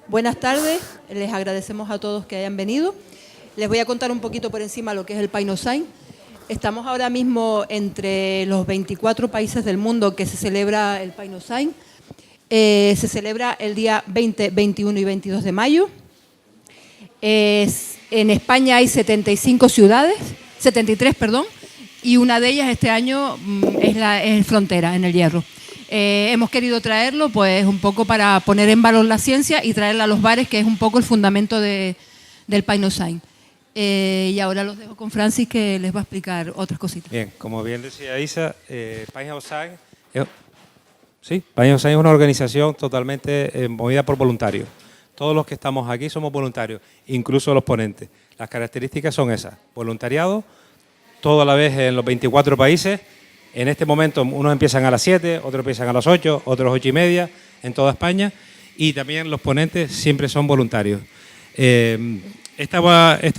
Buenas tardes, les agradecemos a todos que hayan venido. Les voy a contar un poquito por encima lo que es el Painosign. Estamos ahora mismo entre los 24 países del mundo que se celebra el Painosign. Se celebra el día 20, 21 y 22 de mayo. En España hay 73 ciudades, y una de ellas este año es Frontera, en el Hierro. Hemos querido traerlo pues un poco para poner en valor la ciencia y traerla a los bares, que es un poco el fundamento del Painosign. Y ahora los dejo con Francis, que les va a explicar otras cositas. Bien, como bien decía Isa, Painosign es una organización totalmente movida por voluntarios. Todos los que estamos aquí somos voluntarios, incluso los ponentes. Las características son esas: voluntariado, todo a la vez en los 24 países. En este momento unos empiezan a las 7, otros empiezan a las 8, otros 8:30 en toda España, y también los ponentes siempre son voluntarios. Esta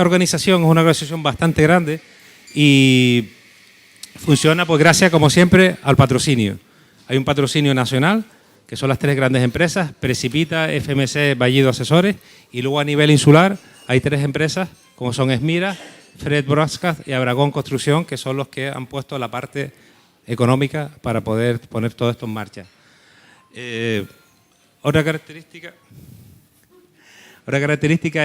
organización es una organización bastante grande y funciona pues gracias, como siempre, al patrocinio. Hay un patrocinio nacional, que son las tres grandes empresas: Precipita, FMC, Vallido Asesores, y luego a nivel insular hay tres empresas, como son Esmira, Fred Broadcast y Abragón Construcción, que son los que han puesto la parte económica para poder poner todo esto en marcha. Otra característica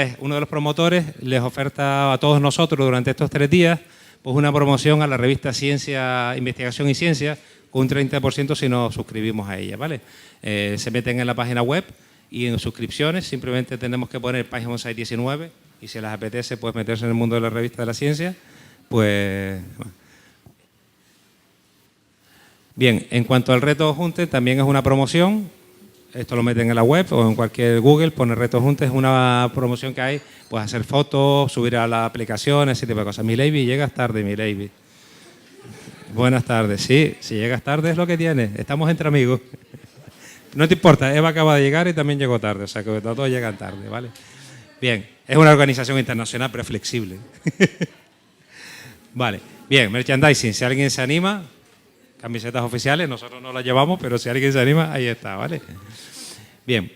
es, uno de los promotores les oferta a todos nosotros durante estos 3 días pues una promoción a la revista Ciencia, Investigación y Ciencia, con un 30% si nos suscribimos a ella, ¿vale? Se meten en la página web y en suscripciones simplemente tenemos que poner Painosign 19, y si les apetece pues meterse en el mundo de la revista de la ciencia, pues... Bueno. Bien, en cuanto al reto Junte, también es una promoción. Esto lo meten en la web o en cualquier Google, pone reto Junte, es una promoción que hay, pues hacer fotos, subir a la aplicación, ese tipo de cosas. Mileivi, llegas tarde, Mileivi. Buenas tardes, sí, si llegas tarde es lo que tienes, estamos entre amigos. No te importa, Eva acaba de llegar y también llegó tarde, o sea que todos llegan tarde, ¿vale? Bien, es una organización internacional pero flexible. Vale, bien, merchandising, si alguien se anima, camisetas oficiales, nosotros no las llevamos, pero si alguien se anima, ahí está, ¿vale? Bien,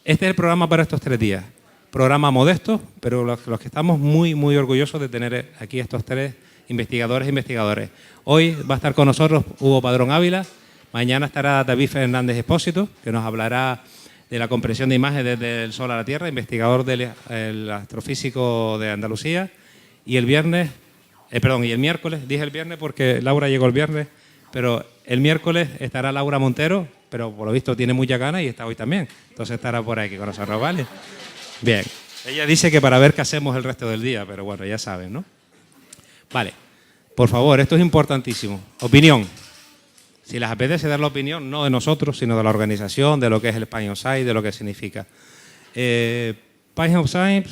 este es el programa para estos 3 días. Programa modesto, pero los que estamos muy, muy orgullosos de tener aquí estos 3 investigadores e investigadores. Hoy va a estar con nosotros Hugo Padrón Ávila, mañana estará David Fernández Expósito, que nos hablará de la compresión de imagen desde el Sol a la Tierra, investigador del astrofísico de Andalucía, y el miércoles, dije el viernes porque Laura llegó el viernes, pero el miércoles estará Laura Montero, pero por lo visto tiene mucha ganas y está hoy también. Entonces estará por aquí con nosotros, ¿vale? Bien. Ella dice que para ver qué hacemos el resto del día, pero bueno, ya saben, ¿no? Vale. Por favor, esto es importantísimo. Opinión. Si les apetece dar la opinión, no de nosotros, sino de la organización, de lo que es el Painosign, de lo que significa. Painosign,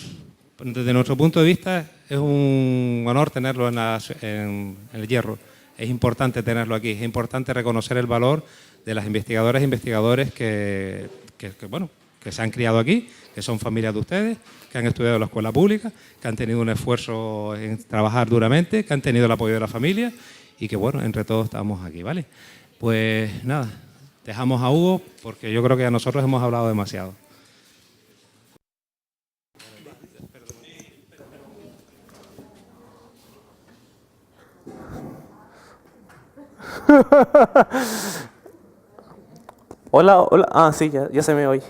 desde nuestro punto de vista, es un honor tenerlo en el Hierro. Es importante tenerlo aquí, es importante reconocer el valor de las investigadoras e investigadores que se han criado aquí, que son familias de ustedes, que han estudiado en la escuela pública, que han tenido un esfuerzo en trabajar duramente, que han tenido el apoyo de la familia y que, bueno, entre todos estamos aquí, ¿vale? Pues nada, dejamos a Hugo porque yo creo que a nosotros hemos hablado demasiado. Hola, hola. Ah, sí, ya se me oye.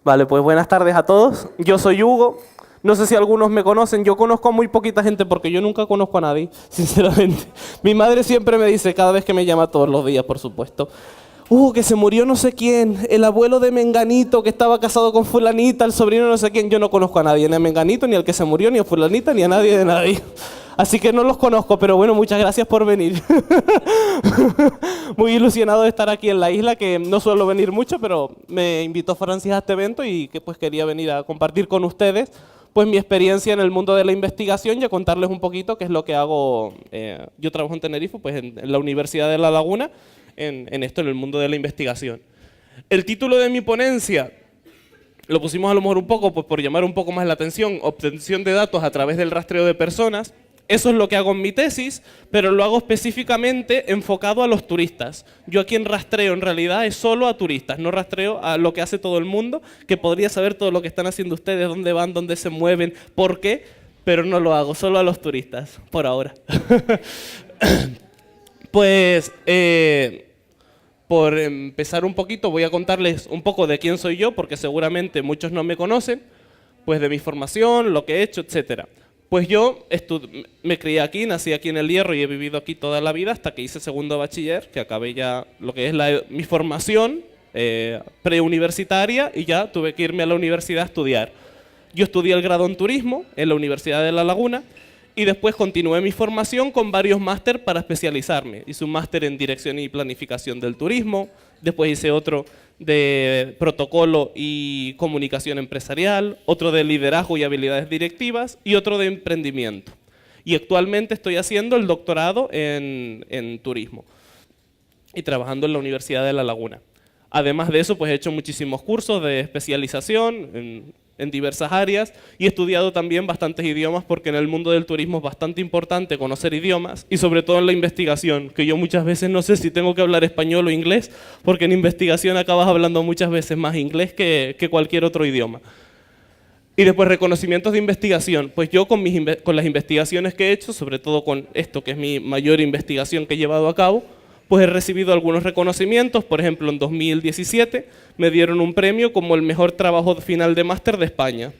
Vale, pues buenas tardes a todos. Yo soy Hugo. No sé si algunos me conocen. Yo conozco a muy poquita gente porque yo nunca conozco a nadie, sinceramente. Mi madre siempre me dice, cada vez que me llama, todos los días, por supuesto: que se murió no sé quién, el abuelo de Menganito que estaba casado con fulanita, el sobrino no sé quién. Yo no conozco a nadie, ni a Menganito, ni al que se murió, ni a fulanita, ni a nadie de nadie. Así que no los conozco, pero bueno, muchas gracias por venir. Muy ilusionado de estar aquí en la isla, que no suelo venir mucho, pero me invitó Francis a este evento y que pues quería venir a compartir con ustedes pues mi experiencia en el mundo de la investigación y a contarles un poquito qué es lo que hago. Yo trabajo en Tenerife, pues en la Universidad de La Laguna, en el mundo de la investigación. El título de mi ponencia lo pusimos a lo mejor un poco pues por llamar un poco más la atención: obtención de datos a través del rastreo de personas. eso es lo que hago en mi tesis, pero lo hago específicamente enfocado a los turistas. Yo a quien rastreo en realidad es solo a turistas, no rastreo a lo que hace todo el mundo, que podría saber todo lo que están haciendo ustedes, dónde van, dónde se mueven, por qué, pero no lo hago, solo a los turistas, por ahora. Pues, por empezar un poquito, voy a contarles un poco de quién soy yo, porque seguramente muchos no me conocen, pues de mi formación, lo que he hecho, etcétera. Pues yo me crié aquí, nací aquí en El Hierro y he vivido aquí toda la vida hasta que hice segundo bachiller, que acabé ya lo que es mi formación preuniversitaria y ya tuve que irme a la universidad a estudiar. Yo estudié el grado en turismo en la Universidad de La Laguna y después continué mi formación con varios máster para especializarme. Hice un máster en dirección y planificación del turismo, después hice otro de protocolo y comunicación empresarial, otro de liderazgo y habilidades directivas y otro de emprendimiento. Y actualmente estoy haciendo el doctorado en turismo y trabajando en la Universidad de La Laguna. Además de eso, pues he hecho muchísimos cursos de especialización en diversas áreas y he estudiado también bastantes idiomas porque en el mundo del turismo es bastante importante conocer idiomas y sobre todo en la investigación, que yo muchas veces no sé si tengo que hablar español o inglés porque en investigación acabas hablando muchas veces más inglés que cualquier otro idioma. Y después reconocimientos de investigación, pues yo con las investigaciones que he hecho, sobre todo con esto que es mi mayor investigación que he llevado a cabo, pues he recibido algunos reconocimientos. Por ejemplo, en 2017 me dieron un premio como el mejor trabajo final de máster de España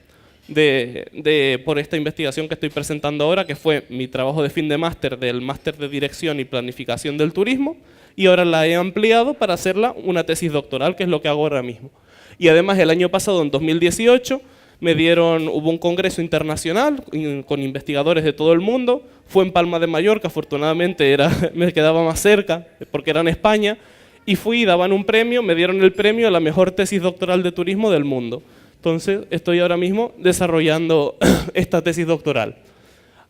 por esta investigación que estoy presentando ahora, que fue mi trabajo de fin de máster del máster de dirección y planificación del turismo, y ahora la he ampliado para hacerla una tesis doctoral, que es lo que hago ahora mismo. Y además el año pasado, en 2018, hubo un congreso internacional con investigadores de todo el mundo, fue en Palma de Mallorca, afortunadamente me quedaba más cerca porque era en España, y fui y daban un premio, me dieron el premio a la mejor tesis doctoral de turismo del mundo. Entonces estoy ahora mismo desarrollando esta tesis doctoral.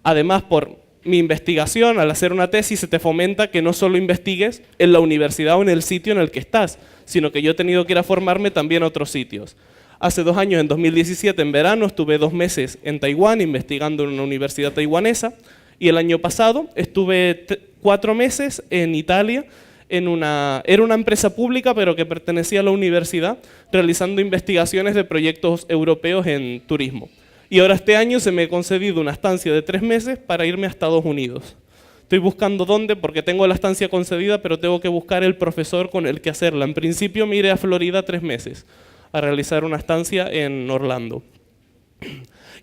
Además, por mi investigación, al hacer una tesis se te fomenta que no solo investigues en la universidad o en el sitio en el que estás, sino que yo he tenido que ir a formarme también a otros sitios. Hace 2 años, en 2017, en verano, estuve 2 meses en Taiwán investigando en una universidad taiwanesa y el año pasado estuve 4 meses en Italia, era una empresa pública pero que pertenecía a la universidad, realizando investigaciones de proyectos europeos en turismo. Y ahora este año se me ha concedido una estancia de 3 meses para irme a Estados Unidos. Estoy buscando dónde porque tengo la estancia concedida, pero tengo que buscar el profesor con el que hacerla. En principio me iré a Florida 3 meses. A realizar una estancia en Orlando.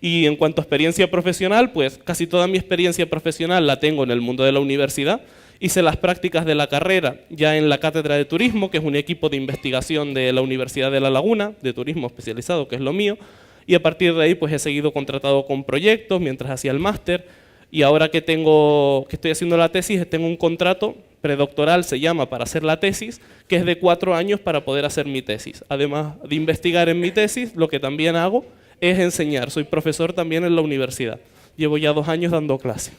Y en cuanto a experiencia profesional, pues casi toda mi experiencia profesional la tengo en el mundo de la universidad. Hice las prácticas de la carrera ya en la Cátedra de Turismo, que es un equipo de investigación de la Universidad de La Laguna, de turismo especializado, que es lo mío. Y a partir de ahí pues he seguido contratado con proyectos mientras hacía el máster. Y ahora que estoy haciendo la tesis, tengo un contrato predoctoral, se llama, para hacer la tesis, que es de 4 años para poder hacer mi tesis. Además de investigar en mi tesis, lo que también hago es enseñar. Soy profesor también en la universidad. Llevo ya 2 años dando clase.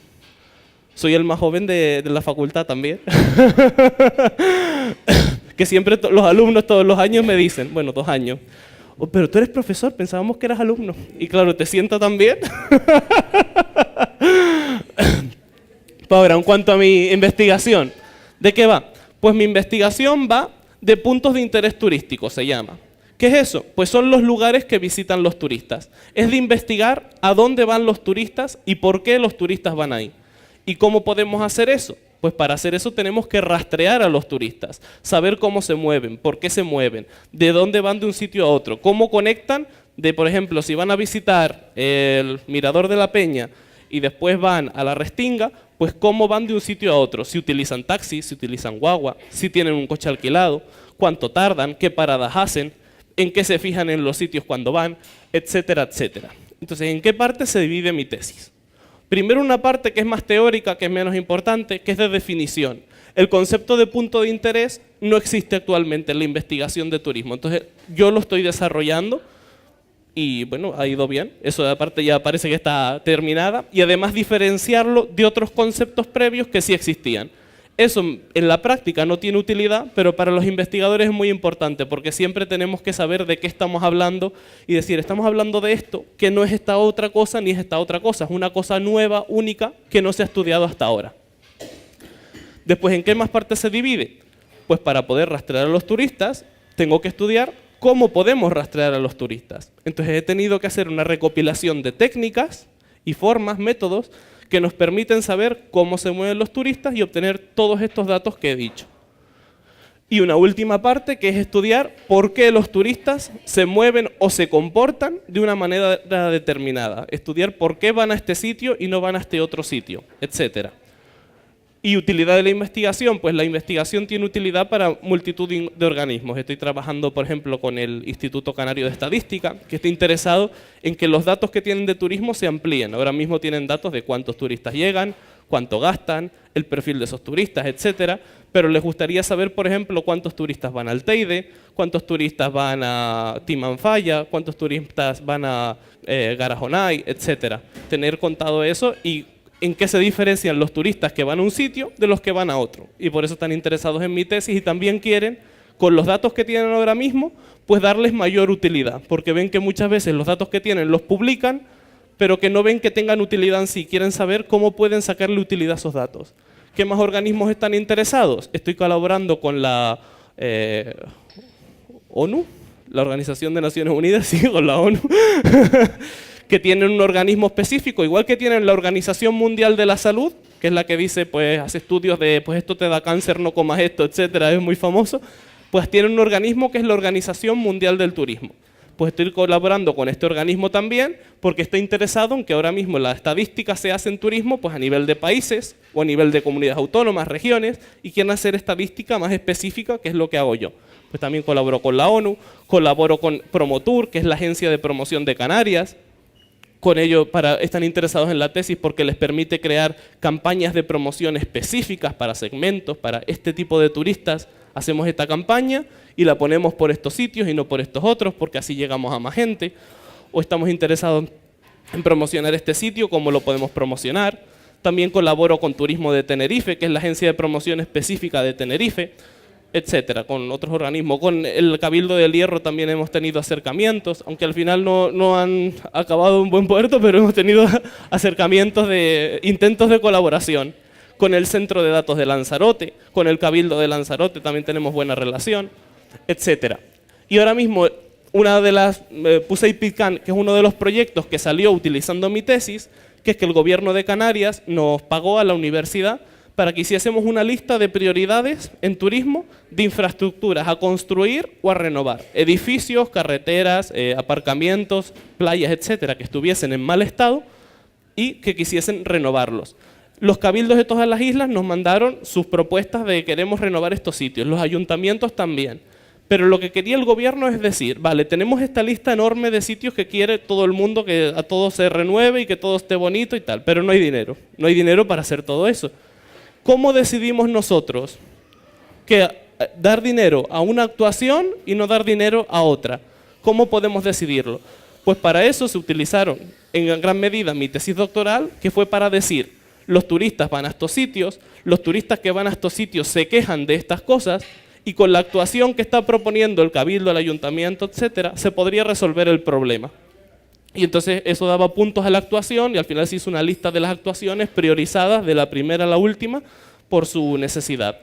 Soy el más joven de la facultad también. Que siempre los alumnos todos los años me dicen, bueno, 2 años, oh, pero tú eres profesor, pensábamos que eras alumno. Y claro, te sienta también. Ahora, en cuanto a mi investigación, ¿de qué va? Pues mi investigación va de puntos de interés turístico, se llama. ¿Qué es eso? Pues son los lugares que visitan los turistas. Es de investigar a dónde van los turistas y por qué los turistas van ahí. ¿Y cómo podemos hacer eso? Pues para hacer eso tenemos que rastrear a los turistas, saber cómo se mueven, por qué se mueven, de dónde van de un sitio a otro, cómo conectan, por ejemplo, si van a visitar el Mirador de la Peña y después van a la Restinga, pues cómo van de un sitio a otro, si utilizan taxi, si utilizan guagua, si tienen un coche alquilado, cuánto tardan, qué paradas hacen, en qué se fijan en los sitios cuando van, etcétera, etcétera. Entonces, ¿en qué parte se divide mi tesis? Primero una parte que es más teórica, que es menos importante, que es de definición. El concepto de punto de interés no existe actualmente en la investigación de turismo, entonces yo lo estoy desarrollando y bueno, ha ido bien, eso de aparte ya parece que está terminada, y además diferenciarlo de otros conceptos previos que sí existían. Eso en la práctica no tiene utilidad, pero para los investigadores es muy importante porque siempre tenemos que saber de qué estamos hablando y decir, estamos hablando de esto, que no es esta otra cosa ni es esta otra cosa, es una cosa nueva, única, que no se ha estudiado hasta ahora. Después, ¿en qué más partes se divide? Pues para poder rastrear a los turistas, tengo que estudiar cómo podemos rastrear a los turistas. Entonces he tenido que hacer una recopilación de técnicas y formas, métodos, que nos permiten saber cómo se mueven los turistas y obtener todos estos datos que he dicho. Y una última parte que es estudiar por qué los turistas se mueven o se comportan de una manera determinada. Estudiar por qué van a este sitio y no van a este otro sitio, etcétera. ¿Y utilidad de la investigación? Pues la investigación tiene utilidad para multitud de organismos. Estoy trabajando, por ejemplo, con el Instituto Canario de Estadística, que está interesado en que los datos que tienen de turismo se amplíen. Ahora mismo tienen datos de cuántos turistas llegan, cuánto gastan, el perfil de esos turistas, etcétera. Pero les gustaría saber, por ejemplo, cuántos turistas van al Teide, cuántos turistas van a Timanfaya, cuántos turistas van a Garajonay, etcétera. Tener contado eso y en qué se diferencian los turistas que van a un sitio de los que van a otro. Y por eso están interesados en mi tesis y también quieren, con los datos que tienen ahora mismo, pues darles mayor utilidad. Porque ven que muchas veces los datos que tienen los publican, pero que no ven que tengan utilidad en sí. Quieren saber cómo pueden sacarle utilidad a esos datos. ¿Qué más organismos están interesados? Estoy colaborando con la ONU, la Organización de Naciones Unidas, sí, con la ONU, que tienen un organismo específico, igual que tienen la Organización Mundial de la Salud, que es la que dice, pues hace estudios de, pues esto te da cáncer, no comas esto, etcétera, es muy famoso, pues tienen un organismo que es la Organización Mundial del Turismo. Pues estoy colaborando con este organismo también, porque está interesado en que ahora mismo la estadística se hace en turismo, pues a nivel de países, o a nivel de comunidades autónomas, regiones, y quieren hacer estadística más específica, que es lo que hago yo. Pues también colaboro con la ONU, colaboro con Promotur, que es la agencia de promoción de Canarias. Con ello están interesados en la tesis porque les permite crear campañas de promoción específicas para segmentos, para este tipo de turistas. Hacemos esta campaña y la ponemos por estos sitios y no por estos otros, porque así llegamos a más gente. O estamos interesados en promocionar este sitio, ¿cómo lo podemos promocionar? También colaboro con Turismo de Tenerife, que es la agencia de promoción específica de Tenerife, etcétera, con otros organismos. Con el Cabildo del Hierro también hemos tenido acercamientos, aunque al final no han acabado en buen puerto, pero hemos tenido acercamientos de intentos de colaboración. Con el Centro de Datos de Lanzarote, con el Cabildo de Lanzarote también tenemos buena relación, etcétera. Y ahora mismo una de las PUSEI PICAN, que es uno de los proyectos que salió utilizando mi tesis, que es que el gobierno de Canarias nos pagó a la universidad para que hiciésemos una lista de prioridades en turismo de infraestructuras a construir o a renovar. Edificios, carreteras, aparcamientos, playas, etcétera, que estuviesen en mal estado y que quisiesen renovarlos. Los cabildos de todas las islas nos mandaron sus propuestas de queremos renovar estos sitios, los ayuntamientos también. Pero lo que quería el gobierno es decir, vale, tenemos esta lista enorme de sitios que quiere todo el mundo, que a todo se renueve y que todo esté bonito y tal, pero no hay dinero. No hay dinero para hacer todo eso. ¿Cómo decidimos nosotros que dar dinero a una actuación y no dar dinero a otra? ¿Cómo podemos decidirlo? Pues para eso se utilizaron en gran medida mi tesis doctoral, que fue para decir, los turistas van a estos sitios, los turistas que van a estos sitios se quejan de estas cosas, y con la actuación que está proponiendo el cabildo, el ayuntamiento, etcétera, se podría resolver el problema. Y entonces eso daba puntos a la actuación y al final se hizo una lista de las actuaciones priorizadas de la primera a la última por su necesidad.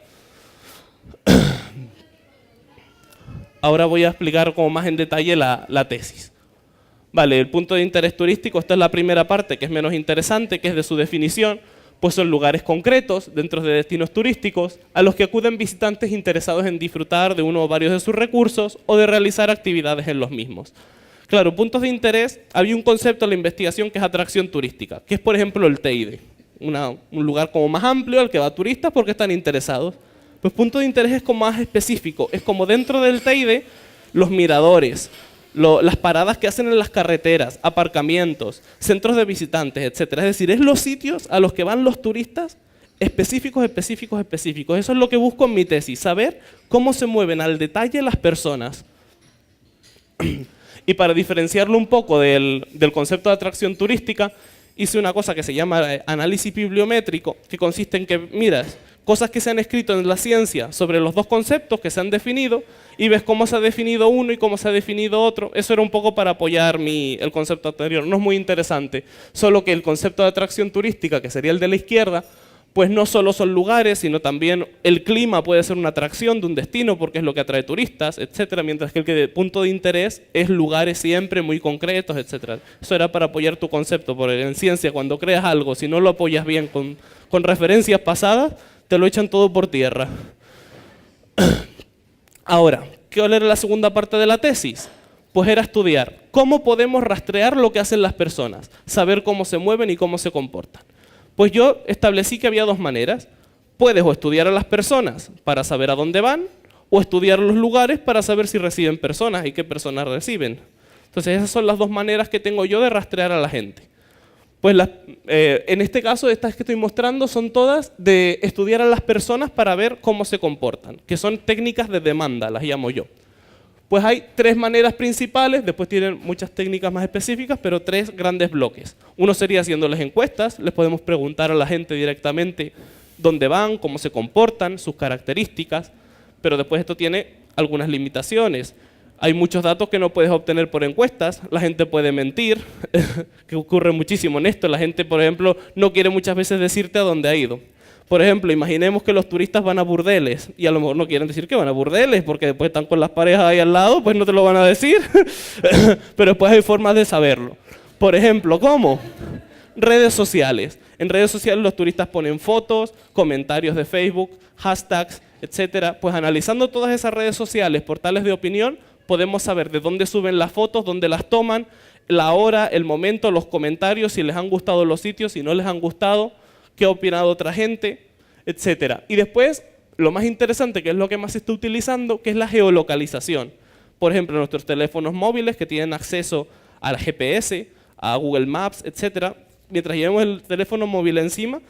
Ahora voy a explicar como más en detalle la tesis. Vale, el punto de interés turístico, esta es la primera parte que es menos interesante, que es de su definición, pues son lugares concretos dentro de destinos turísticos a los que acuden visitantes interesados en disfrutar de uno o varios de sus recursos o de realizar actividades en los mismos. Claro, puntos de interés, había un concepto en la investigación que es atracción turística, que es por ejemplo el Teide, un lugar como más amplio al que va turistas porque están interesados. Pues punto de interés es como más específico, es como dentro del Teide los miradores, las paradas que hacen en las carreteras, aparcamientos, centros de visitantes, etcétera. Es decir, es los sitios a los que van los turistas específicos. Eso es lo que busco en mi tesis, saber cómo se mueven al detalle las personas. Y para diferenciarlo un poco del concepto de atracción turística, hice una cosa que se llama análisis bibliométrico, que consiste en que miras cosas que se han escrito en la ciencia sobre los dos conceptos que se han definido y ves cómo se ha definido uno y cómo se ha definido otro. Eso era un poco para apoyar el concepto anterior. No es muy interesante, solo que el concepto de atracción turística, que sería el de la izquierda, pues no solo son lugares, sino también el clima puede ser una atracción de un destino porque es lo que atrae turistas, etcétera, mientras que el punto de interés es lugares siempre muy concretos, etcétera. Eso era para apoyar tu concepto, porque en ciencia cuando creas algo, si no lo apoyas bien con referencias pasadas, te lo echan todo por tierra. Ahora, ¿cuál era la segunda parte de la tesis? Pues era estudiar cómo podemos rastrear lo que hacen las personas, saber cómo se mueven y cómo se comportan. Pues yo establecí que había dos maneras. Puedes o estudiar a las personas para saber a dónde van, o estudiar los lugares para saber si reciben personas y qué personas reciben. Entonces esas son las dos maneras que tengo yo de rastrear a la gente. Pues en este caso, estas que estoy mostrando son todas de estudiar a las personas para ver cómo se comportan, que son técnicas de demanda, las llamo yo. Pues hay tres maneras principales, después tienen muchas técnicas más específicas, pero tres grandes bloques. Uno sería haciéndoles encuestas, les podemos preguntar a la gente directamente dónde van, cómo se comportan, sus características, pero después esto tiene algunas limitaciones. Hay muchos datos que no puedes obtener por encuestas, la gente puede mentir, que ocurre muchísimo en esto. La gente, por ejemplo, no quiere muchas veces decirte a dónde ha ido. Por ejemplo, imaginemos que los turistas van a burdeles y a lo mejor no quieren decir que van a burdeles porque después están con las parejas ahí al lado, pues no te lo van a decir, pero después hay formas de saberlo. Por ejemplo, ¿cómo? Redes sociales. En redes sociales los turistas ponen fotos, comentarios de Facebook, hashtags, etcétera. Pues analizando todas esas redes sociales, portales de opinión, podemos saber de dónde suben las fotos, dónde las toman, la hora, el momento, los comentarios, si les han gustado los sitios, si no les han gustado, qué ha opinado otra gente, etcétera. Y después, lo más interesante, que es lo que más se está utilizando, que es la geolocalización. Por ejemplo, nuestros teléfonos móviles que tienen acceso al GPS, a Google Maps, etcétera. Mientras llevemos el teléfono móvil encima,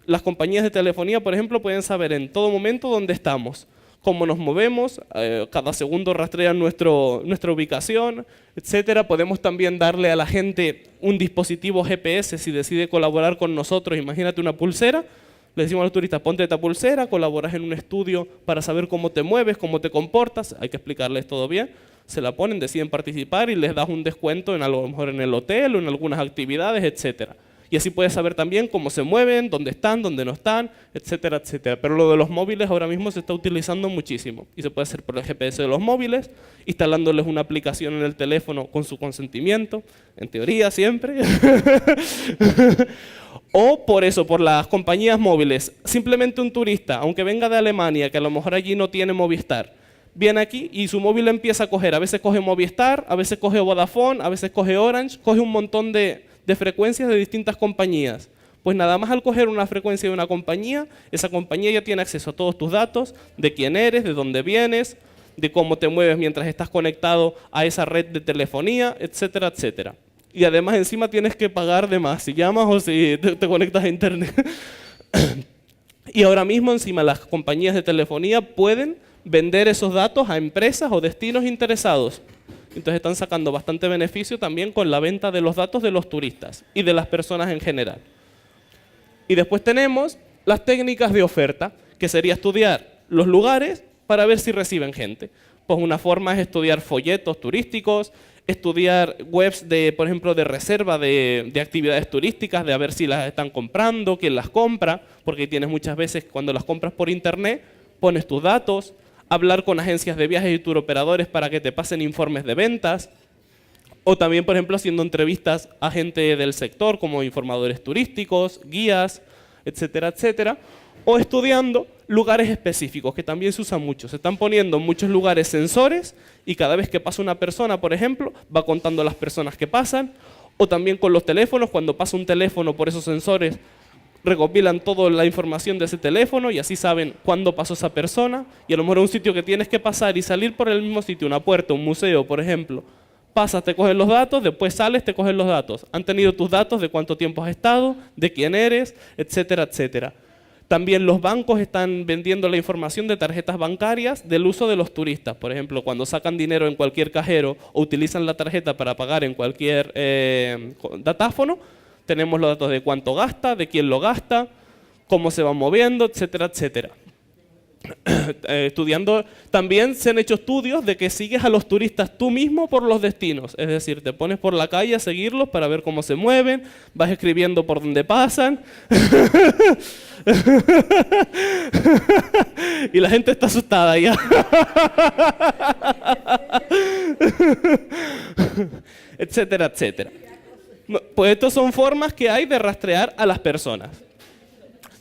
las compañías de telefonía, por ejemplo, pueden saber en todo momento dónde estamos, cómo nos movemos, cada segundo rastrean nuestra ubicación, etcétera. Podemos también darle a la gente un dispositivo GPS si decide colaborar con nosotros. Imagínate una pulsera, le decimos a los turistas, ponte esta pulsera, colaboras en un estudio para saber cómo te mueves, cómo te comportas, hay que explicarles todo bien. Se la ponen, deciden participar y les das un descuento a lo mejor en el hotel o en algunas actividades, etcétera. Y así puedes saber también cómo se mueven, dónde están, dónde no están, etcétera, etcétera. Pero lo de los móviles ahora mismo se está utilizando muchísimo. Y se puede hacer por el GPS de los móviles, instalándoles una aplicación en el teléfono con su consentimiento, en teoría siempre. O por eso, por las compañías móviles. Simplemente un turista, aunque venga de Alemania, que a lo mejor allí no tiene Movistar, viene aquí y su móvil empieza a coger. A veces coge Movistar, a veces coge Vodafone, a veces coge Orange, coge un montón de frecuencias de distintas compañías. Pues nada más al coger una frecuencia de una compañía, esa compañía ya tiene acceso a todos tus datos, de quién eres, de dónde vienes, de cómo te mueves mientras estás conectado a esa red de telefonía, etcétera, etcétera. Y además encima tienes que pagar de más si llamas o si te conectas a internet. Y ahora mismo encima las compañías de telefonía pueden vender esos datos a empresas o destinos interesados. Entonces están sacando bastante beneficio también con la venta de los datos de los turistas y de las personas en general. Y después tenemos las técnicas de oferta, que sería estudiar los lugares para ver si reciben gente. Pues una forma es estudiar folletos turísticos, estudiar webs por ejemplo, de reserva de actividades turísticas, de a ver si las están comprando, quién las compra, porque tienes muchas veces cuando las compras por internet, pones tus datos, hablar con agencias de viajes y turoperadores para que te pasen informes de ventas, o también, por ejemplo, haciendo entrevistas a gente del sector, como informadores turísticos, guías, etcétera, etcétera, o estudiando lugares específicos, que también se usan mucho. Se están poniendo en muchos lugares sensores y cada vez que pasa una persona, por ejemplo, va contando las personas que pasan, o también con los teléfonos, cuando pasa un teléfono por esos sensores, recopilan toda la información de ese teléfono y así saben cuándo pasó esa persona. Y a lo mejor un sitio que tienes que pasar y salir por el mismo sitio, una puerta, un museo, por ejemplo. Pasas, te cogen los datos, después sales, te cogen los datos. Han tenido tus datos de cuánto tiempo has estado, de quién eres, etcétera, etcétera. También los bancos están vendiendo la información de tarjetas bancarias del uso de los turistas. Por ejemplo, cuando sacan dinero en cualquier cajero o utilizan la tarjeta para pagar en cualquier datáfono, tenemos los datos de cuánto gasta, de quién lo gasta, cómo se van moviendo, etcétera, etcétera. Estudiando, también se han hecho estudios de que sigues a los turistas tú mismo por los destinos, es decir, te pones por la calle a seguirlos para ver cómo se mueven, vas escribiendo por dónde pasan y la gente está asustada ya. Etcétera, etcétera. Pues estas son formas que hay de rastrear a las personas.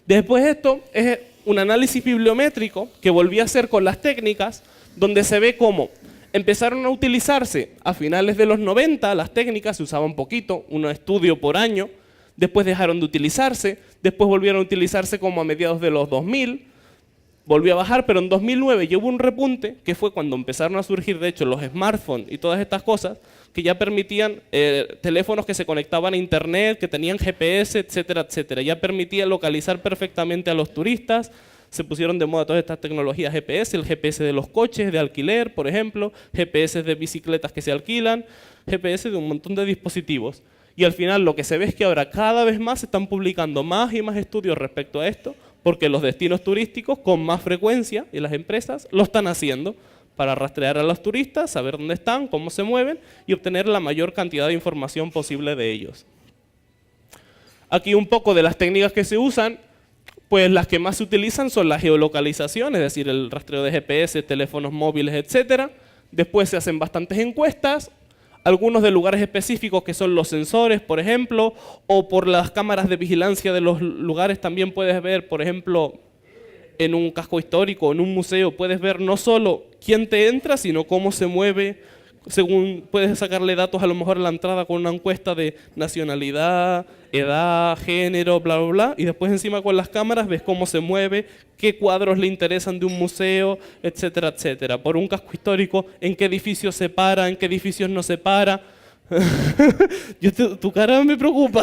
Después esto es un análisis bibliométrico que volví a hacer con las técnicas, donde se ve cómo empezaron a utilizarse a finales de los 90, las técnicas se usaban poquito, un estudio por año, después dejaron de utilizarse, después volvieron a utilizarse como a mediados de los 2000, volvió a bajar, pero en 2009 ya hubo un repunte, que fue cuando empezaron a surgir, de hecho, los smartphones y todas estas cosas, que ya permitían teléfonos que se conectaban a internet, que tenían GPS, etcétera, etcétera. Ya permitía localizar perfectamente a los turistas. Se pusieron de moda todas estas tecnologías GPS, el GPS de los coches de alquiler, por ejemplo, GPS de bicicletas que se alquilan, GPS de un montón de dispositivos. Y al final lo que se ve es que ahora cada vez más se están publicando más y más estudios respecto a esto, porque los destinos turísticos con más frecuencia, y las empresas, lo están haciendo para rastrear a los turistas, saber dónde están, cómo se mueven y obtener la mayor cantidad de información posible de ellos. Aquí un poco de las técnicas que se usan, pues las que más se utilizan son la geolocalización, es decir, el rastreo de GPS, teléfonos móviles, etc. Después se hacen bastantes encuestas, algunos de lugares específicos que son los sensores, por ejemplo, o por las cámaras de vigilancia de los lugares también puedes ver, por ejemplo, en un casco histórico, en un museo, puedes ver no solo quién te entra, sino cómo se mueve, según puedes sacarle datos a lo mejor a la entrada con una encuesta de nacionalidad, edad, género, bla, bla, bla, y después encima con las cámaras ves cómo se mueve, qué cuadros le interesan de un museo, etcétera, etcétera. Por un casco histórico, en qué edificios se para, en qué edificios no se para. Tu cara me preocupa.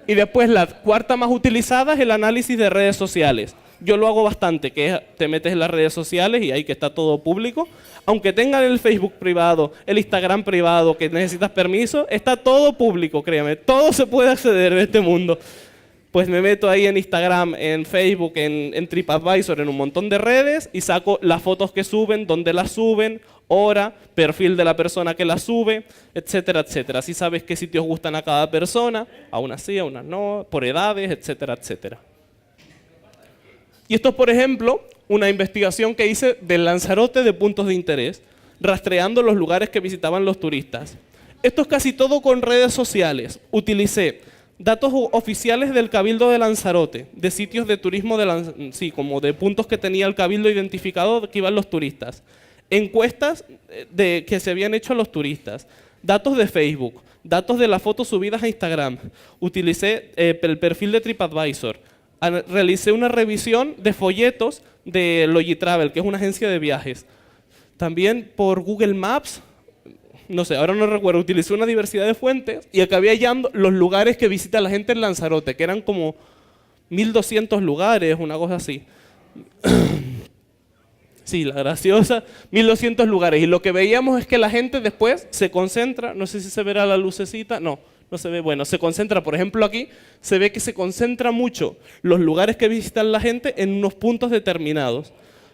Y después la cuarta más utilizada es el análisis de redes sociales. Yo lo hago bastante, que es, te metes en las redes sociales y ahí que está todo público. Aunque tengan el Facebook privado, el Instagram privado, que necesitas permiso, está todo público, créeme. Todo se puede acceder en este mundo. Pues me meto ahí en Instagram, en Facebook, en TripAdvisor, en un montón de redes y saco las fotos que suben, dónde las suben, hora, perfil de la persona que las sube, etcétera, etcétera. Así sabes qué sitios gustan a cada persona, a unas sí, a unas no, por edades, etcétera, etcétera. Y esto es, por ejemplo, una investigación que hice del Lanzarote de puntos de interés, rastreando los lugares que visitaban los turistas. Esto es casi todo con redes sociales. Utilicé datos oficiales del Cabildo de Lanzarote, de sitios de turismo, como de puntos que tenía el Cabildo identificado que iban los turistas. Encuestas que se habían hecho a los turistas. Datos de Facebook, datos de las fotos subidas a Instagram. Utilicé el perfil de TripAdvisor. Realicé una revisión de folletos de Logitravel, que es una agencia de viajes. También por Google Maps, no sé, ahora no recuerdo, utilicé una diversidad de fuentes y acabé hallando los lugares que visita la gente en Lanzarote, que eran como 1200 lugares, una cosa así. Sí, la graciosa, 1200 lugares. Y lo que veíamos es que la gente después se concentra, no sé si se verá la lucecita, no se ve, bueno, se concentra, por ejemplo aquí, se ve que se concentra mucho los lugares que visitan la gente en unos puntos determinados.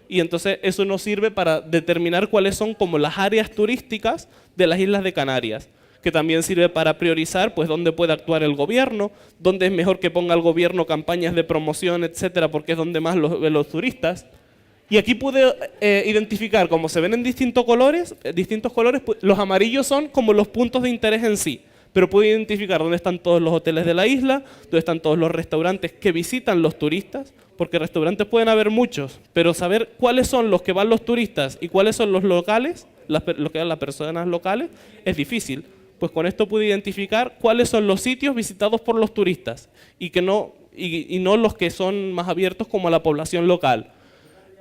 Y entonces eso nos sirve para determinar cuáles son como las áreas turísticas de las Islas de Canarias, que también sirve para priorizar pues dónde puede actuar el gobierno, dónde es mejor que ponga el gobierno campañas de promoción, etcétera, porque es donde más ven los turistas. Y aquí pude identificar, como se ven en distintos colores, pues, los amarillos son como los puntos de interés en sí, pero pude identificar dónde están todos los hoteles de la isla, dónde están todos los restaurantes que visitan los turistas, porque restaurantes pueden haber muchos, pero saber cuáles son los que van los turistas y cuáles son los locales, los que van las personas locales, es difícil. Pues con esto pude identificar cuáles son los sitios visitados por los turistas y no los que son más abiertos como a la población local.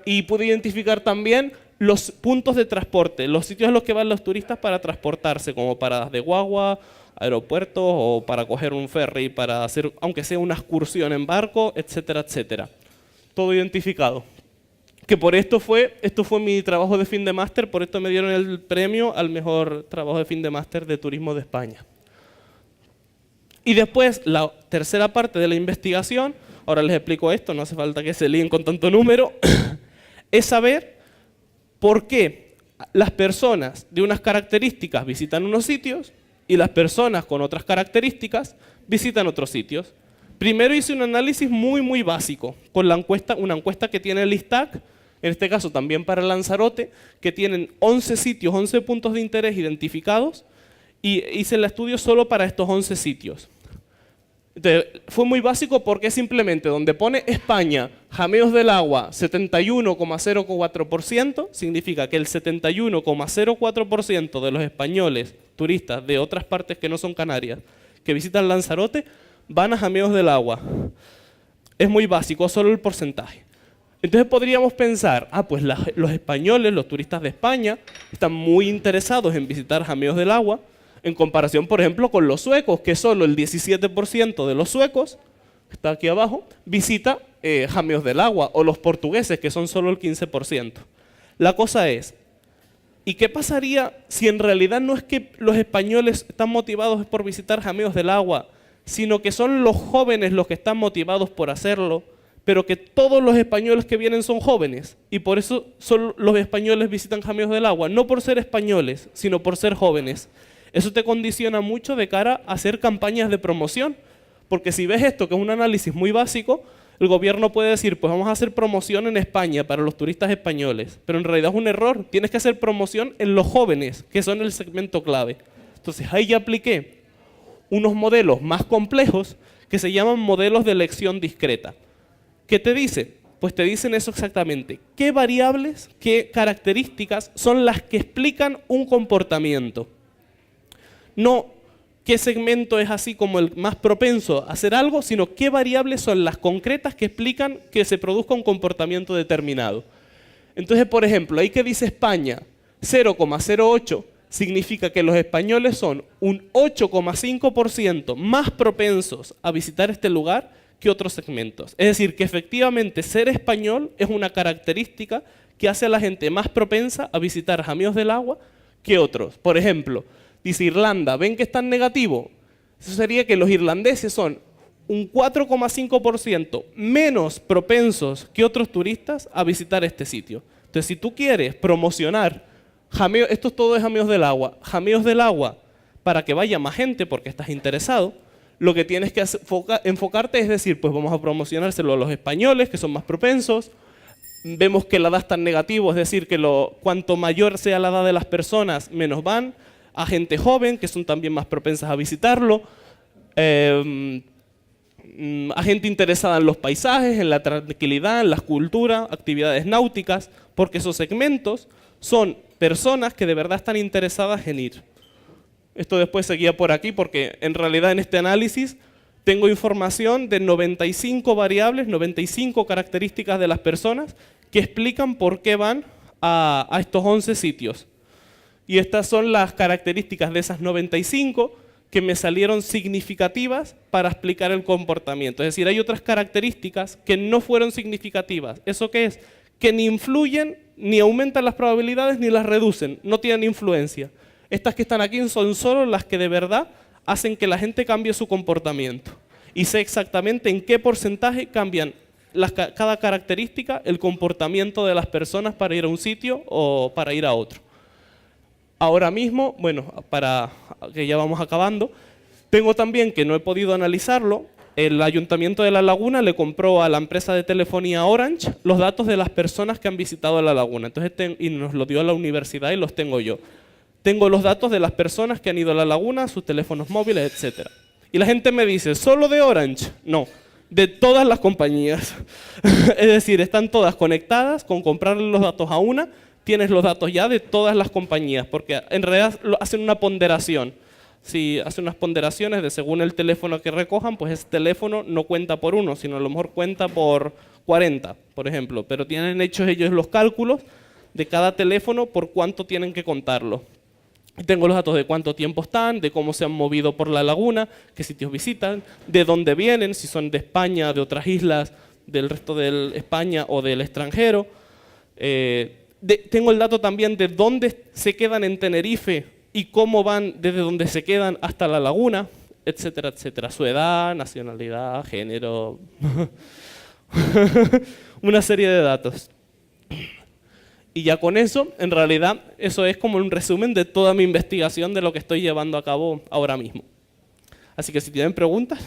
Y pude identificar también los puntos de transporte, los sitios a los que van los turistas para transportarse, como paradas de guagua, aeropuertos o para coger un ferry, para hacer, aunque sea una excursión en barco, etcétera, etcétera. Todo identificado. Que por esto fue mi trabajo de fin de máster, por esto me dieron el premio al mejor trabajo de fin de máster de turismo de España. Y después, la tercera parte de la investigación, ahora les explico esto, no hace falta que se líen con tanto número, es saber por qué las personas de unas características visitan unos sitios y las personas con otras características visitan otros sitios. Primero hice un análisis muy básico con una encuesta que tiene el ISTAC, en este caso también para Lanzarote, que tienen 11 sitios, 11 puntos de interés identificados, y hice el estudio solo para estos 11 sitios. Entonces, fue muy básico porque simplemente donde pone España, jameos del agua, 71,04%, significa que el 71,04% de los españoles turistas de otras partes que no son Canarias que visitan Lanzarote van a jameos del agua. Es muy básico, solo el porcentaje. Entonces podríamos pensar, pues los españoles, los turistas de España, están muy interesados en visitar jameos del agua, en comparación, por ejemplo, con los suecos, que solo el 17% de los suecos, que está aquí abajo, visita jameos del agua, o los portugueses, que son solo el 15%. La cosa es, ¿y qué pasaría si en realidad no es que los españoles están motivados por visitar jameos del agua, sino que son los jóvenes los que están motivados por hacerlo, pero que todos los españoles que vienen son jóvenes, y por eso los españoles visitan jameos del agua, no por ser españoles, sino por ser jóvenes? Eso te condiciona mucho de cara a hacer campañas de promoción, porque si ves esto, que es un análisis muy básico, el gobierno puede decir, pues vamos a hacer promoción en España para los turistas españoles, pero en realidad es un error, tienes que hacer promoción en los jóvenes, que son el segmento clave. Entonces ahí ya apliqué unos modelos más complejos que se llaman modelos de elección discreta. ¿Qué te dice? Pues te dicen eso exactamente. ¿Qué variables, qué características son las que explican un comportamiento? No qué segmento es así como el más propenso a hacer algo, sino qué variables son las concretas que explican que se produzca un comportamiento determinado. Entonces, por ejemplo, ahí que dice España 0,08, significa que los españoles son un 8,5% más propensos a visitar este lugar que otros segmentos. Es decir, que efectivamente ser español es una característica que hace a la gente más propensa a visitar jameos del agua que otros. Por ejemplo, dice Irlanda, ¿ven que es tan negativo? Eso sería que los irlandeses son un 4,5% menos propensos que otros turistas a visitar este sitio. Entonces, si tú quieres promocionar jameos, esto todo es jameos del agua, para que vaya más gente porque estás interesado, lo que tienes que enfocarte es decir, pues vamos a promocionárselo a los españoles, que son más propensos. Vemos que la edad es tan negativo, es decir, que cuanto mayor sea la edad de las personas, menos van. A gente joven, que son también más propensas a visitarlo, a gente interesada en los paisajes, en la tranquilidad, en la cultura, actividades náuticas, porque esos segmentos son personas que de verdad están interesadas en ir. Esto después seguía por aquí, porque en realidad en este análisis tengo información de 95 variables, 95 características de las personas que explican por qué van a estos 11 sitios. Y estas son las características de esas 95 que me salieron significativas para explicar el comportamiento. Es decir, hay otras características que no fueron significativas. ¿Eso qué es? Que ni influyen, ni aumentan las probabilidades, ni las reducen. No tienen influencia. Estas que están aquí son solo las que de verdad hacen que la gente cambie su comportamiento. Y sé exactamente en qué porcentaje cambian cada característica el comportamiento de las personas para ir a un sitio o para ir a otro. Ahora mismo, bueno, para que ya vamos acabando, tengo también, que no he podido analizarlo, el Ayuntamiento de La Laguna le compró a la empresa de telefonía Orange los datos de las personas que han visitado La Laguna. Entonces, y nos lo dio a la universidad y los tengo yo. Tengo los datos de las personas que han ido a La Laguna, sus teléfonos móviles, etc. Y la gente me dice, ¿solo de Orange? No, de todas las compañías. Es decir, están todas conectadas, con comprarle los datos a una, tienes los datos ya de todas las compañías, porque en realidad hacen una ponderación. Si hacen unas ponderaciones de según el teléfono que recojan, pues ese teléfono no cuenta por uno, sino a lo mejor cuenta por 40, por ejemplo. Pero tienen hechos ellos los cálculos de cada teléfono por cuánto tienen que contarlo. Tengo los datos de cuánto tiempo están, de cómo se han movido por La Laguna, qué sitios visitan, de dónde vienen, si son de España, de otras islas, del resto de España o del extranjero. Tengo el dato también de dónde se quedan en Tenerife y cómo van desde donde se quedan hasta La Laguna. etcétera, etcétera. Su edad, nacionalidad, género, una serie de datos. Y ya con eso, en realidad, eso es como un resumen de toda mi investigación de lo que estoy llevando a cabo ahora mismo. Así que si tienen preguntas...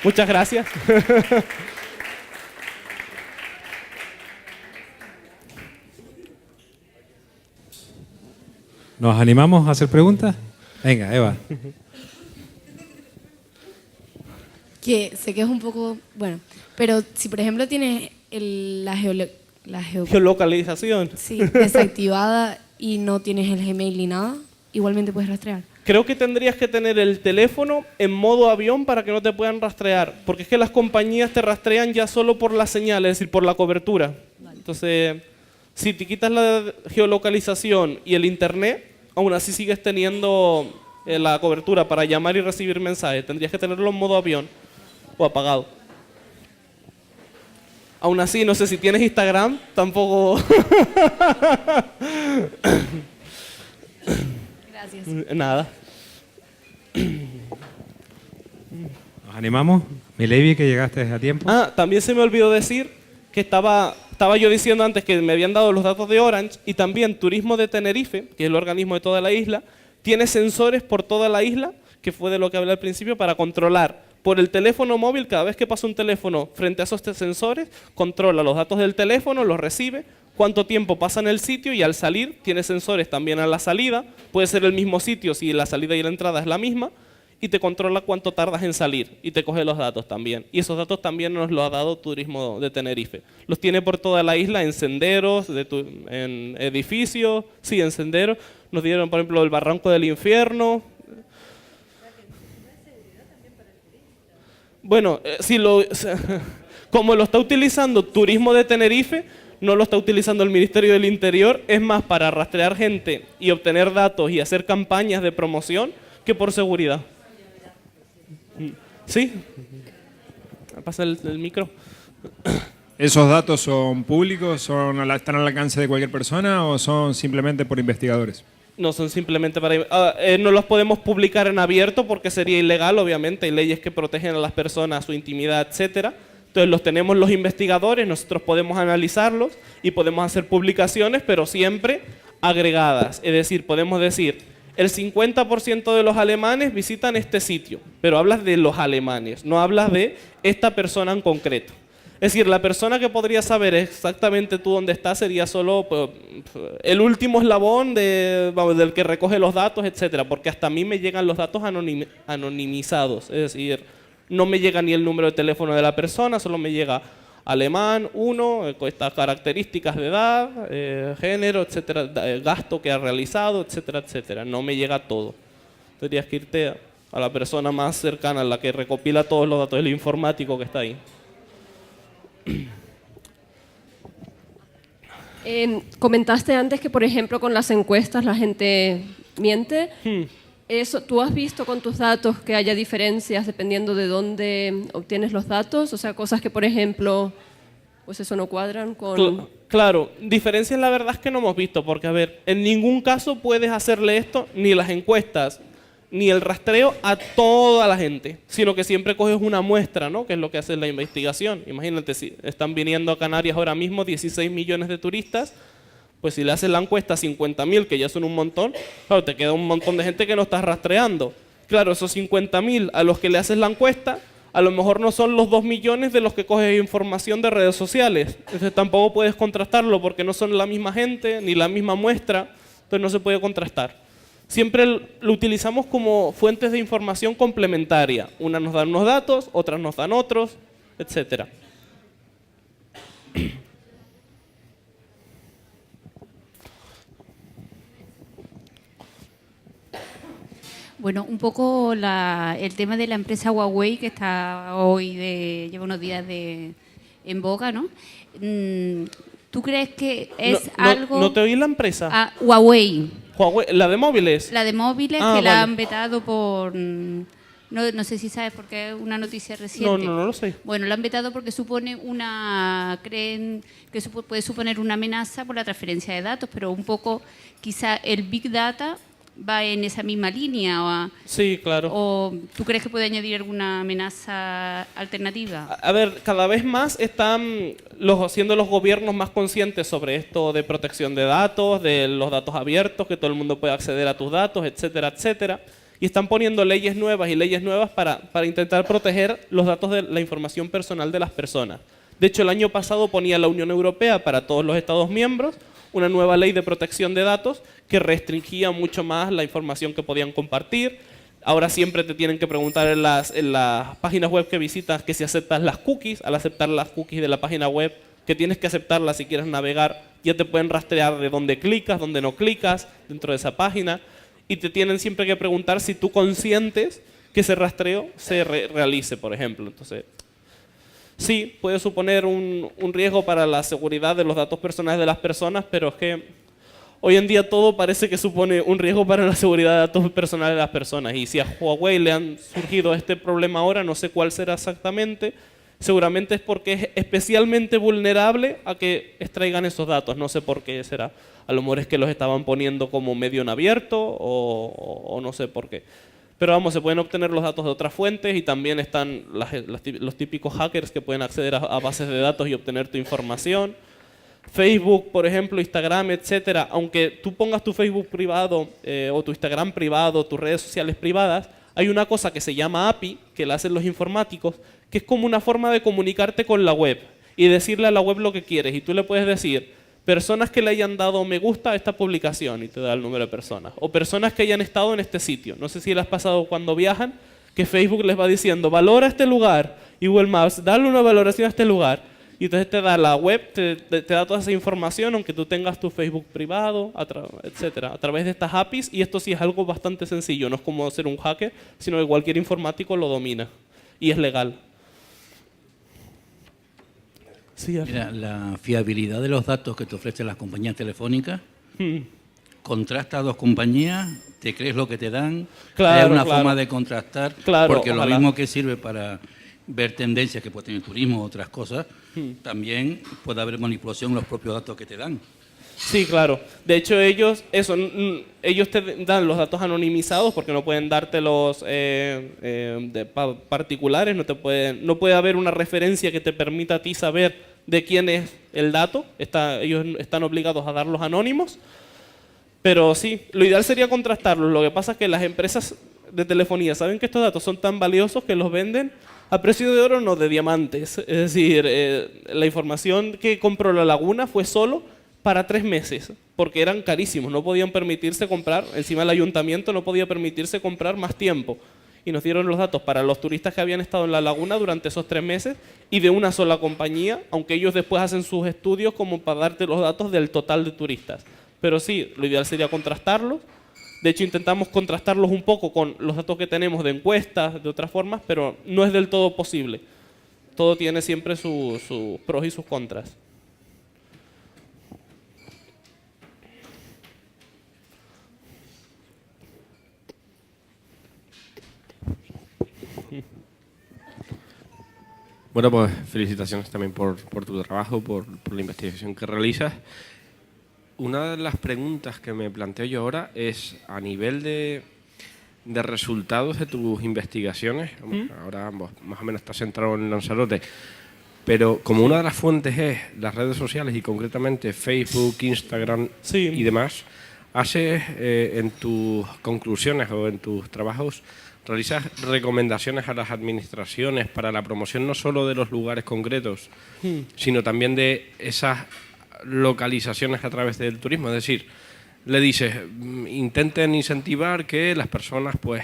Muchas gracias. ¿Nos animamos a hacer preguntas? Venga, Eva. Que sé que es un poco, bueno, pero si por ejemplo tienes Geolocalización. sí, desactivada y no tienes el Gmail ni nada, igualmente puedes rastrear. Creo que tendrías que tener el teléfono en modo avión para que no te puedan rastrear, porque es que las compañías te rastrean ya solo por la señal, es decir, por la cobertura. Entonces, si te quitas la geolocalización y el internet, aún así sigues teniendo la cobertura para llamar y recibir mensajes. Tendrías que tenerlo en modo avión o apagado. Aún así, no sé si tienes Instagram, tampoco... Gracias. Nada. ¿Nos animamos? Milevi, que llegaste a tiempo. Ah, también se me olvidó decir que estaba yo diciendo antes que me habían dado los datos de Orange, y también Turismo de Tenerife, que es el organismo de toda la isla, tiene sensores por toda la isla, que fue de lo que hablé al principio, para controlar por el teléfono móvil. Cada vez que pasa un teléfono frente a esos sensores, controla los datos del teléfono, los recibe, cuánto tiempo pasa en el sitio, y al salir tiene sensores también a la salida. Puede ser el mismo sitio si la salida y la entrada es la misma, y te controla cuánto tardas en salir y te coge los datos también. Y esos datos también nos los ha dado Turismo de Tenerife. Los tiene por toda la isla, en senderos, en edificios, sí, en senderos. Nos dieron, por ejemplo, el Barranco del Infierno. Bueno, como lo está utilizando Turismo de Tenerife, no lo está utilizando el Ministerio del Interior, es más para rastrear gente y obtener datos y hacer campañas de promoción que por seguridad. ¿Sí? Pasa el micro. ¿Esos datos son públicos, están al alcance de cualquier persona o son simplemente por investigadores? No son simplemente para... no los podemos publicar en abierto porque sería ilegal, obviamente. Hay leyes que protegen a las personas, su intimidad, etcétera. Entonces los tenemos los investigadores, nosotros podemos analizarlos y podemos hacer publicaciones, pero siempre agregadas. Es decir, podemos decir, el 50% de los alemanes visitan este sitio, pero hablas de los alemanes, no hablas de esta persona en concreto. Es decir, la persona que podría saber exactamente tú dónde estás sería solo el último eslabón del que recoge los datos, etcétera, porque hasta a mí me llegan los datos anonimizados. Es decir, no me llega ni el número de teléfono de la persona, solo me llega alemán, con estas características de edad, género, etcétera, gasto que ha realizado, etcétera, etcétera. No me llega todo. Tendrías que irte a la persona más cercana, a la que recopila todos los datos, el informático que está ahí. Comentaste antes que, por ejemplo, con las encuestas la gente miente. Eso, ¿tú has visto con tus datos que haya diferencias dependiendo de dónde obtienes los datos? O sea, cosas que, por ejemplo, pues eso no cuadran con... Claro, diferencias la verdad es que no hemos visto, porque, a ver, en ningún caso puedes hacerle esto, ni las encuestas, ni el rastreo a toda la gente, sino que siempre coges una muestra, ¿no? Que es lo que hace la investigación. Imagínate, si están viniendo a Canarias ahora mismo 16 millones de turistas, pues si le haces la encuesta a 50.000, que ya son un montón, claro, te queda un montón de gente que no estás rastreando. Claro, esos 50.000 a los que le haces la encuesta, a lo mejor no son los 2 millones de los que coges información de redes sociales. Entonces tampoco puedes contrastarlo porque no son la misma gente, ni la misma muestra, entonces no se puede contrastar. Siempre lo utilizamos como fuentes de información complementaria. Unas nos dan unos datos, otras nos dan otros, etcétera. Bueno, un poco el tema de la empresa Huawei, que está hoy, lleva unos días en boga, ¿no? ¿Tú crees que es algo...? ¿No te oí la empresa? Ah, Huawei. ¿La de móviles? La de móviles, Ah, que la vale. han vetado por No sé si sabes porque es una noticia reciente. No lo sé. Bueno, lo han vetado porque creen que puede suponer una amenaza por la transferencia de datos, pero un poco quizá el Big Data va en esa misma línea. Sí, claro. ¿O tú crees que puede añadir alguna amenaza alternativa? A ver, cada vez más están siendo los gobiernos más conscientes sobre esto de protección de datos, de los datos abiertos, que todo el mundo puede acceder a tus datos, etcétera, etcétera. Y están poniendo leyes nuevas para intentar proteger los datos de la información personal de las personas. De hecho, el año pasado ponía la Unión Europea para todos los Estados miembros una nueva ley de protección de datos que restringía mucho más la información que podían compartir. Ahora siempre te tienen que preguntar en las páginas web que visitas que si aceptas las cookies. Al aceptar las cookies de la página web, que tienes que aceptarlas si quieres navegar, ya te pueden rastrear de dónde clicas, dónde no clicas dentro de esa página. Y te tienen siempre que preguntar si tú consientes que ese rastreo se realice, por ejemplo. Entonces, sí, puede suponer un riesgo para la seguridad de los datos personales de las personas, pero es que hoy en día todo parece que supone un riesgo para la seguridad de datos personales de las personas. Y si a Huawei le han surgido este problema ahora, no sé cuál será exactamente, seguramente es porque es especialmente vulnerable a que extraigan esos datos. No sé por qué será. A lo mejor es que los estaban poniendo como medio en abierto o no sé por qué. Pero vamos, se pueden obtener los datos de otras fuentes y también están los típicos hackers que pueden acceder a bases de datos y obtener tu información. Facebook, por ejemplo, Instagram, etcétera. Aunque tú pongas tu Facebook privado o tu Instagram privado, tus redes sociales privadas, hay una cosa que se llama API, que la hacen los informáticos, que es como una forma de comunicarte con la web y decirle a la web lo que quieres. Y tú le puedes decir, personas que le hayan dado me gusta a esta publicación, y te da el número de personas. O personas que hayan estado en este sitio. No sé si les has pasado cuando viajan, que Facebook les va diciendo, valora este lugar. Y Google Maps, dale una valoración a este lugar. Y entonces te da la web, te da toda esa información, aunque tú tengas tu Facebook privado, etcétera, a través de estas APIs. Y esto sí es algo bastante sencillo. No es como ser un hacker, sino que cualquier informático lo domina. Y es legal. Sí, mira, la fiabilidad de los datos que te ofrecen las compañías telefónicas, contrasta a dos compañías, te crees lo que te dan, claro, hay una forma de contrastar, claro, porque ojalá. lo mismo que sirve para ver tendencias que puede tener el turismo o otras cosas, también puede haber manipulación en los propios datos que te dan. Sí, claro. De hecho, ellos te dan los datos anonimizados porque no pueden dártelos particulares, no puede haber una referencia que te permita a ti saber de quién es el dato. Ellos están obligados a darlos anónimos. Pero sí, lo ideal sería contrastarlos. Lo que pasa es que las empresas de telefonía saben que estos datos son tan valiosos que los venden a precio de oro, no de diamantes. Es decir, la información que compró La Laguna fue solo para 3 meses, porque eran carísimos, no podían permitirse comprar, encima el ayuntamiento no podía permitirse comprar más tiempo. Y nos dieron los datos para los turistas que habían estado en La Laguna durante esos 3 meses y de una sola compañía, aunque ellos después hacen sus estudios como para darte los datos del total de turistas. Pero sí, lo ideal sería contrastarlos. De hecho, intentamos contrastarlos un poco con los datos que tenemos de encuestas, de otras formas, pero no es del todo posible. Todo tiene siempre sus pros y sus contras. Bueno, pues felicitaciones también por tu trabajo, por la investigación que realizas. Una de las preguntas que me planteo yo ahora es a nivel de resultados de tus investigaciones. Ahora más o menos estás centrado en Lanzarote, pero como una de las fuentes es las redes sociales y concretamente Facebook, Instagram y demás, haces en tus conclusiones o en tus trabajos, realizas recomendaciones a las administraciones para la promoción no solo de los lugares concretos, sino también de esas localizaciones a través del turismo. Es decir, le dices, intenten incentivar que las personas pues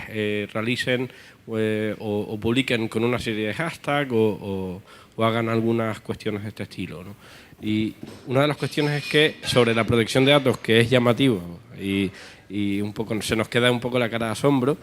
realicen o publiquen con una serie de hashtags o hagan algunas cuestiones de este estilo, ¿no? Y una de las cuestiones es que sobre la protección de datos, que es llamativo y un poco se nos queda un poco la cara de asombro,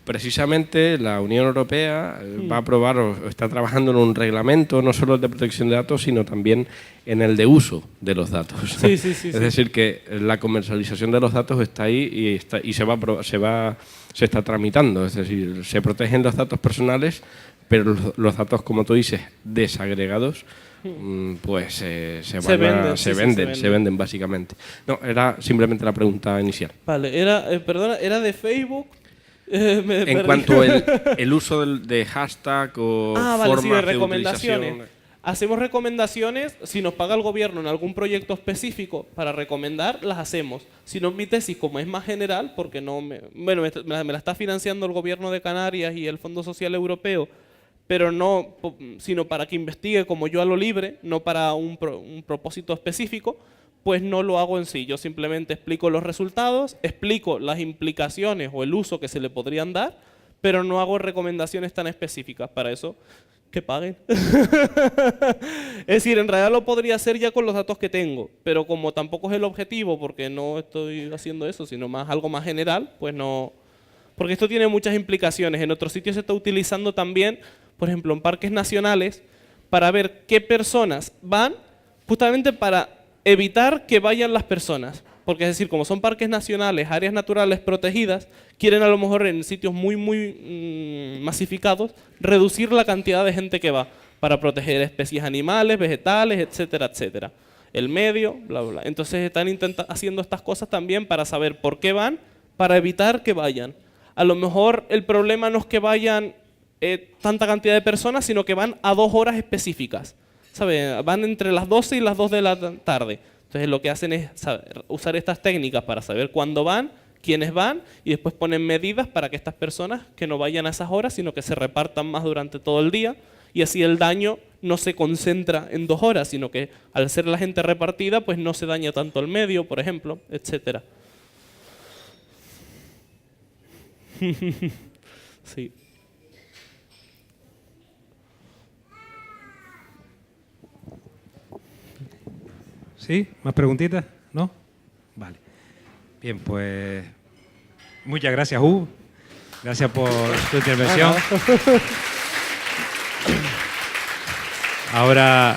precisamente la Unión Europea va a aprobar o está trabajando en un reglamento no solo de protección de datos, sino también en el de uso de los datos. Es decir, que la comercialización de los datos está ahí y se va se está tramitando. Es decir, se protegen los datos personales, pero los datos, como tú dices, desagregados, pues se venden básicamente. No, era simplemente la pregunta inicial. Vale, perdona, era de Facebook. En cuanto el uso de hashtag o formas sí, de recomendaciones. utilización. Hacemos recomendaciones, si nos paga el gobierno en algún proyecto específico para recomendar, las hacemos. Si no, mi tesis, como es más general, porque me la está financiando el gobierno de Canarias y el Fondo Social Europeo, pero no, sino para que investigue como yo a lo libre, no para un propósito específico, pues no lo hago en sí. Yo simplemente explico los resultados, explico las implicaciones o el uso que se le podrían dar, pero no hago recomendaciones tan específicas. Para eso, que paguen. Es decir, en realidad lo podría hacer ya con los datos que tengo, pero como tampoco es el objetivo, porque no estoy haciendo eso, sino más algo más general, pues no. Porque esto tiene muchas implicaciones. En otros sitios se está utilizando también, por ejemplo, en parques nacionales, para ver qué personas van, justamente para evitar que vayan las personas. Porque es decir, como son parques nacionales, áreas naturales protegidas, quieren a lo mejor en sitios muy masificados reducir la cantidad de gente que va para proteger especies animales, vegetales, etcétera, etcétera. El medio, bla, bla, bla. Entonces están haciendo estas cosas también para saber por qué van, para evitar que vayan. A lo mejor el problema no es que vayan tanta cantidad de personas, sino que van a 2 horas específicas. ¿Sabe? Van entre las 12 y las 2 de la tarde. Entonces lo que hacen es usar estas técnicas para saber cuándo van, quiénes van, y después ponen medidas para que estas personas que no vayan a esas horas, sino que se repartan más durante todo el día, y así el daño no se concentra en 2 horas, sino que al ser la gente repartida, pues no se daña tanto el medio, por ejemplo, etcétera. Sí. ¿Sí? ¿Más preguntitas? ¿No? Vale. Bien, pues muchas gracias, Hugo. Gracias por tu intervención. Ahora,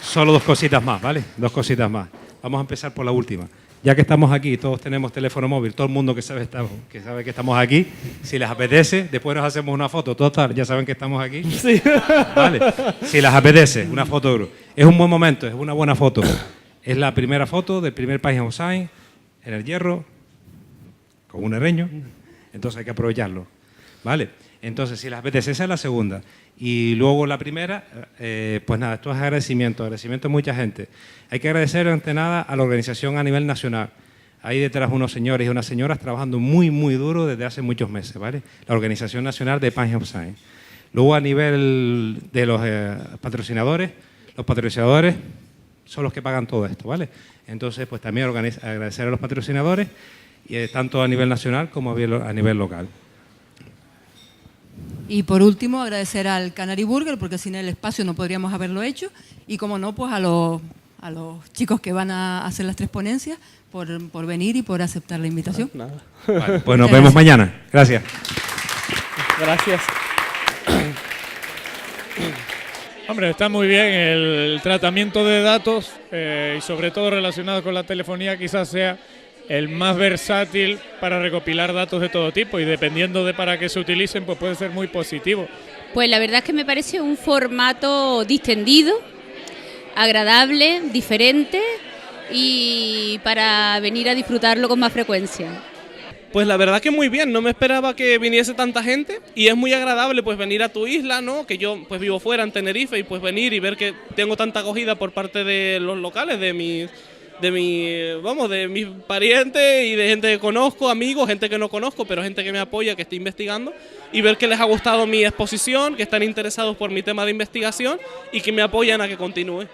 solo 2 cositas más, ¿vale? 2 cositas más. Vamos a empezar por la última. Ya que estamos aquí, todos tenemos teléfono móvil, todo el mundo que sabe que estamos aquí, si les apetece, después nos hacemos una foto. Total, ya saben que estamos aquí. Sí. Vale. Si les apetece, una foto de grupo. Es un buen momento, es una buena foto. Es la primera foto del primer Pine House Sign en el Hierro, con un herreño, entonces hay que aprovecharlo. ¿Vale? Entonces, si les apetece, esa es la segunda. Y luego la primera, pues nada, esto es agradecimiento a mucha gente. Hay que agradecer ante nada a la organización a nivel nacional. Hay detrás unos señores y unas señoras trabajando muy, muy duro desde hace muchos meses, ¿vale? La Organización Nacional de Pine House Sign. Luego a nivel de los patrocinadores son los que pagan todo esto, ¿vale? Entonces, pues también agradecer a los patrocinadores, tanto a nivel nacional como a nivel local. Y por último, agradecer al Canary Burger, porque sin el espacio no podríamos haberlo hecho. Y como no, pues a los chicos que van a hacer las 3 ponencias por venir y por aceptar la invitación. Nada. Vale, pues nos vemos mañana. Gracias. Gracias. Hombre, está muy bien el tratamiento de datos y sobre todo relacionado con la telefonía, quizás sea el más versátil para recopilar datos de todo tipo y dependiendo de para qué se utilicen, pues puede ser muy positivo. Pues la verdad es que me parece un formato distendido, agradable, diferente y para venir a disfrutarlo con más frecuencia. Pues la verdad que muy bien, no me esperaba que viniese tanta gente y es muy agradable pues venir a tu isla, ¿no? Que yo pues vivo fuera en Tenerife y pues venir y ver que tengo tanta acogida por parte de los locales, de mis parientes y de gente que conozco, amigos, gente que no conozco, pero gente que me apoya, que está investigando, y ver que les ha gustado mi exposición, que están interesados por mi tema de investigación y que me apoyan a que continúe.